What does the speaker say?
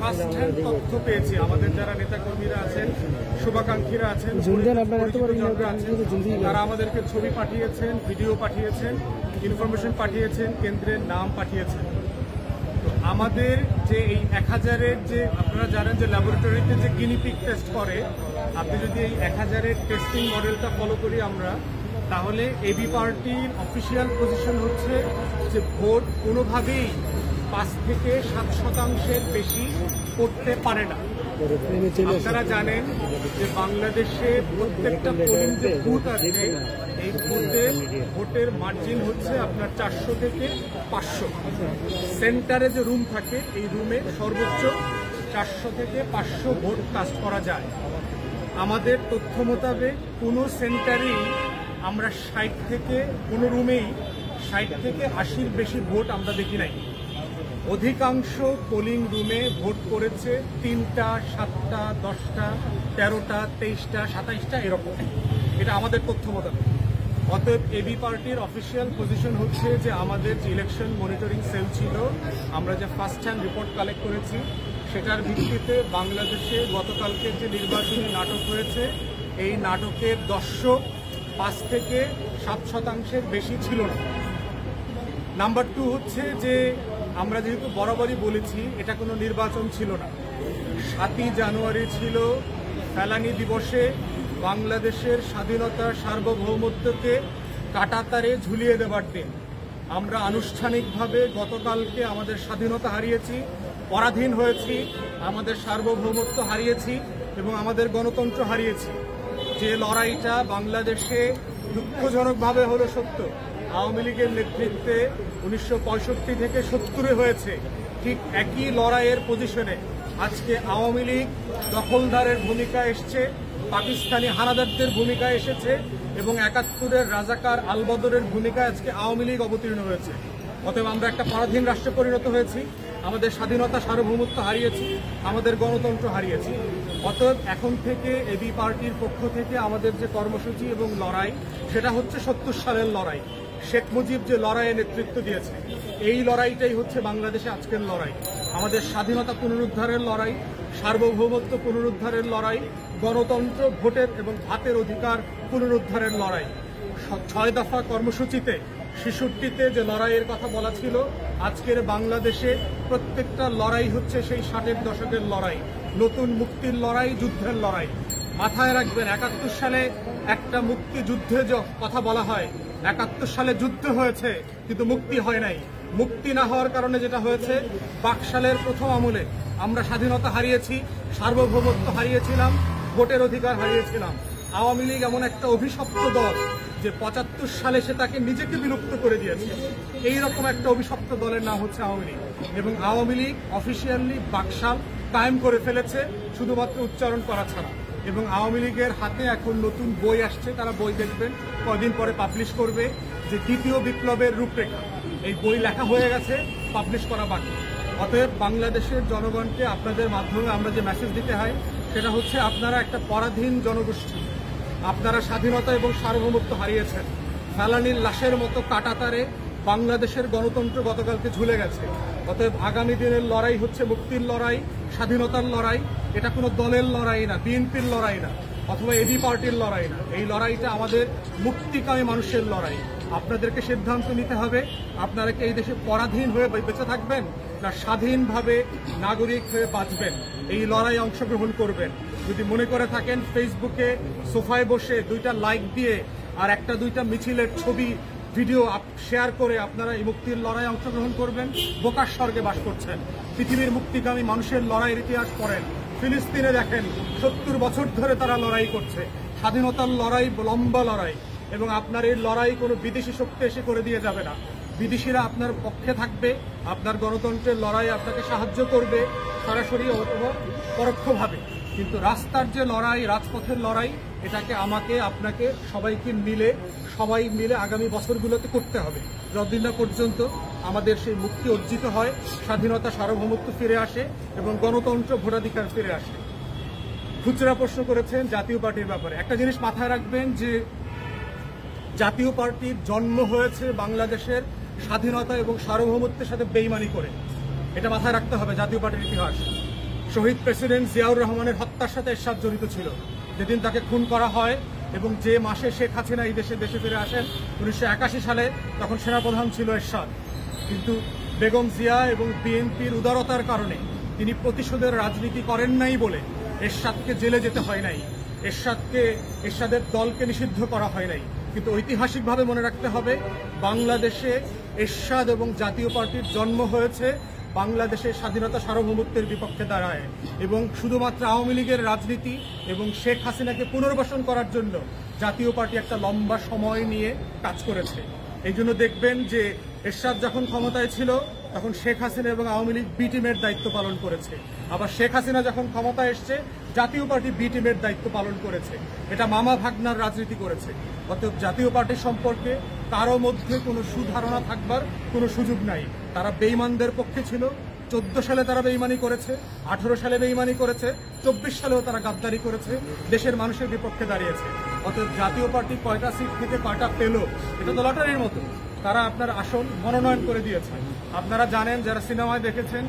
First hand তথ্য পেয়েছি। আমাদের যারা নেতাকর্মীরা আছেন, শুভাকাঙ্ক্ষীরা আছেন, তারা আমাদেরকে ছবি পাঠিয়েছেন, ভিডিও পাঠিয়েছেন, ইনফরমেশন পাঠিয়েছেন, কেন্দ্রের নাম পাঠিয়েছেন। তো আমাদের যে এই 1000-এর যে আপনারা জানেন যে ল্যাবরেটরিতে যে গিনিপিগ টেস্ট করে, আপনি যদি এই 1000-এর টেস্টিং মডেলটা ফলো করি আমরা, তাহলে এবি পার্টির অফিসিয়াল পজিশন হচ্ছে যে ভোট কোনোভাবেই 5 থেকে 7% বেশি করতে পারে না। আপনারা জানেন যে বাংলাদেশে প্রত্যেকটা পোলিং যে বুথ আছে, এই ভোটের মার্জিন হচ্ছে আপনার 400 থেকে 500। সেন্টারে যে রুম থাকে, এই রুমে সর্বোচ্চ 400 থেকে 500 ভোট কাস্ট করা যায়। আমাদের তথ্য মোতাবেক কোনো সেন্টারেই আমরা 60 থেকে কোনো রুমেই 60 থেকে 80-র বেশি ভোট আমরা দেখি নাই। অধিকাংশ পোলিং রুমে ভোট করেছে 3টা, 7টা, 10টা, 13টা, 23টা, 27টা এরকম। এটা আমাদের তথ্য মোতাবেক। অতএব এবি পার্টির অফিসিয়াল পজিশন হচ্ছে যে আমাদের যে ইলেকশন মনিটরিং সেল ছিল, আমরা যে ফার্স্ট হ্যান্ড রিপোর্ট কালেক্ট করেছি, সেটার ভিত্তিতে বাংলাদেশে গতকালকে যে নির্বাচনী নাটক হয়েছে, এই নাটকের দর্শক 5 থেকে 7% বেশি ছিল না। নাম্বার 2 হচ্ছে যে আমরা যেহেতু বরাবরই বলেছি এটা কোনো নির্বাচন ছিল না। 7ই জানুয়ারি ছিল ফেলানি দিবসে বাংলাদেশের স্বাধীনতা সার্বভৌমত্বকে কাঁটাতারে ঝুলিয়ে দেবার দিন। আমরা আনুষ্ঠানিকভাবে গতকালকে আমাদের স্বাধীনতা হারিয়েছি, পরাধীন হয়েছি, আমাদের সার্বভৌমত্ব হারিয়েছি এবং আমাদের গণতন্ত্র হারিয়েছি। যে লড়াইটা বাংলাদেশে দুঃখজনকভাবে হলো সত্য, আওয়ামী লীগের নেতৃত্বে 1965 থেকে 70-এ হয়েছে, ঠিক একই লড়াইয়ের পজিশনে আজকে আওয়ামী লীগ দখলদারের ভূমিকা এসছে, পাকিস্তানি হানাদারদের ভূমিকা এসেছে এবং 71-এর রাজাকার আলবদরের ভূমিকায় আজকে আওয়ামী লীগ অবতীর্ণ হয়েছে। অতএব আমরা একটা পরাধীন রাষ্ট্রে পরিণত হয়েছি, আমাদের স্বাধীনতা সার্বভৌমত্ব হারিয়েছি, আমাদের গণতন্ত্র হারিয়েছি। অতএব এখন থেকে এবি পার্টির পক্ষ থেকে আমাদের যে কর্মসূচি এবং লড়াই, সেটা হচ্ছে 70 সালের লড়াই। শেখ মুজিব যে লড়াইয়ে নেতৃত্ব দিয়েছে, এই লড়াইটাই হচ্ছে বাংলাদেশে আজকের লড়াই। আমাদের স্বাধীনতা পুনরুদ্ধারের লড়াই, সার্বভৌমত্ব পুনরুদ্ধারের লড়াই, গণতন্ত্র, ভোটের এবং ভাতের অধিকার পুনরুদ্ধারের লড়াই। 6 দফা কর্মসূচিতে 66-তে যে লড়াইয়ের কথা বলা ছিল, আজকের বাংলাদেশে প্রত্যেকটা লড়াই হচ্ছে সেই 60-এর দশকের লড়াই, নতুন মুক্তির লড়াই, যুদ্ধের লড়াই। মাথায় রাখবেন, 71 সালে একটা মুক্তিযুদ্ধের কথা বলা হয়। 71 সালে যুদ্ধ হয়েছে কিন্তু মুক্তি হয় নাই। মুক্তি না হওয়ার কারণে যেটা হয়েছে, বাকশালের প্রথম আমলে আমরা স্বাধীনতা হারিয়েছি, সার্বভৌমত্ব হারিয়েছিলাম, ভোটের অধিকার হারিয়েছিলাম। আওয়ামী লীগ এমন একটা অভিশপ্ত দল যে 75 সালে সে তাকে নিজেকে বিলুপ্ত করে দিয়েছে। এইরকম একটা অভিশপ্ত দলের নাম হচ্ছে আওয়ামী লীগ। এবং আওয়ামী লীগ অফিসিয়ালি বাকশাল কায়েম করে ফেলেছে, শুধুমাত্র উচ্চারণ করা ছাড়া। এবং আওয়ামী লীগের হাতে এখন নতুন বই আসছে, তারা বই দেখবেন, কদিন পরে পাবলিশ করবে, যে দ্বিতীয় বিপ্লবের রূপরেখা। এই বই লেখা হয়ে গেছে, পাবলিশ করা বাকি। অতএব বাংলাদেশের জনগণকে আপনাদের মাধ্যমে আমরা যে মেসেজ দিতে হয়, সেটা হচ্ছে আপনারা একটা পরাধীন জনগোষ্ঠী, আপনারা স্বাধীনতা এবং সার্বভৌমত্ব হারিয়েছেন। ফেলানির লাশের মতো কাঁটাতারে বাংলাদেশের গণতন্ত্র গতকালকে ঝুলে গেছে। অতএব আগামী দিনের লড়াই হচ্ছে মুক্তির লড়াই, স্বাধীনতার লড়াই। এটা কোনো দলের লড়াই না, বিএনপির লড়াই না, অথবা এবি পার্টির লড়াই না। এই লড়াইটা আমাদের মুক্তিকামী মানুষের লড়াই। আপনাদেরকে সিদ্ধান্ত নিতে হবে, আপনারা কি এই দেশে পরাধীন হয়ে বেঁচে থাকবেন, না স্বাধীনভাবে নাগরিক হয়ে বাঁচবেন? এই লড়াই অংশগ্রহণ করবেন। যদি মনে করে থাকেন ফেসবুকে সোফায় বসে 2টা লাইক দিয়ে আর 1-2টা মিছিলের ছবি, ভিডিও শেয়ার করে আপনারা এই মুক্তির লড়াই অংশগ্রহণ করবেন, বোকার স্বর্গে বাস করছেন। পৃথিবীর মুক্তিকামী মানুষের লড়াইয়ের ইতিহাস পড়েন। ফিলিস্তিনে দেখেন, 70 বছর ধরে তারা লড়াই করছে। স্বাধীনতার লড়াই লম্বা লড়াই, এবং আপনার এই লড়াই কোনো বিদেশি শক্তি এসে করে দিয়ে যাবে না। বিদেশিরা আপনার পক্ষে থাকবে, আপনার গণতন্ত্রের লড়াই আপনাকে সাহায্য করবে সরাসরি অথবা পরোক্ষভাবে। কিন্তু রাস্তার যে লড়াই, রাজপথের লড়াই, এটাকে আমাকে, আপনাকে, সবাই মিলে আগামী বছরগুলোতে করতে হবে, যতদিন না পর্যন্ত আমাদের সেই মুক্তি অর্জিত হয়, স্বাধীনতা সার্বভৌমত্ব ফিরে আসে এবং গণতন্ত্র, ভোটাধিকার ফিরে আসে। খুচরা প্রশ্ন করেছেন জাতীয় পার্টির ব্যাপারে। একটা জিনিস মাথায় রাখবেন যে জাতীয় পার্টির জন্ম হয়েছে বাংলাদেশের স্বাধীনতা এবং সার্বভৌমত্বের সাথে বেইমানি করে। এটা মাথায় রাখতে হবে জাতীয় পার্টির ইতিহাস। শহীদ প্রেসিডেন্ট জিয়াউর রহমানের হত্যার সাথে এরশাদ জড়িত ছিল। যেদিন তাকে খুন করা হয় এবং যে মাসে শেখ হাসিনা এই দেশে ফিরে আসেন 1981 সালে, তখন সেনাপ্রধান ছিল এরশাদ। কিন্তু বেগম জিয়া এবং বিএনপির উদারতার কারণে তিনি প্রতিশোধের রাজনীতি করেন নাই বলে এরশাদকে জেলে যেতে হয় নাই, এরশাদের দলকে নিষিদ্ধ করা হয় নাই। কিন্তু ঐতিহাসিকভাবে মনে রাখতে হবে, বাংলাদেশে এরশাদ এবং জাতীয় পার্টির জন্ম হয়েছে বাংলাদেশের স্বাধীনতা সার্বভৌমত্বের বিপক্ষে দাঁড়ায়, এবং শুধুমাত্র আওয়ামী লীগের রাজনীতি এবং শেখ হাসিনাকে পুনর্বাসন করার জন্য জাতীয় পার্টি একটা লম্বা সময় নিয়ে কাজ করেছে। এই জন্য দেখবেন যে এরশাদ যখন ক্ষমতায় ছিল তখন শেখ হাসিনা এবং আওয়ামী লীগ বি টিমের দায়িত্ব পালন করেছে, আবার শেখ হাসিনা যখন ক্ষমতায় এসছে জাতীয় পার্টি বি টিমের দায়িত্ব পালন করেছে। এটা মামা ভাগনার রাজনীতি করেছে। অতএব জাতীয় পার্টি সম্পর্কে কারো মধ্যে কোনো সুধারণা থাকবার কোনো সুযোগ নাই। তারা বেঈমানদের পক্ষে ছিল। 14 সালে তারা বেঈমানি করেছে, 18 সালে বেঈমানি করেছে, 24 সালেও তারা গাদ্দারি করেছে, দেশের মানুষের বিপক্ষে দাঁড়িয়েছে। অতএব জাতীয় পার্টি কয়টা সিট থেকে কয়টা পেল এটা তো লটারির মতো। তারা আপনার আসন মনোনয়ন করে দিয়েছে। আপনারা জানেন, যারা সিনেমায় দেখেছেন,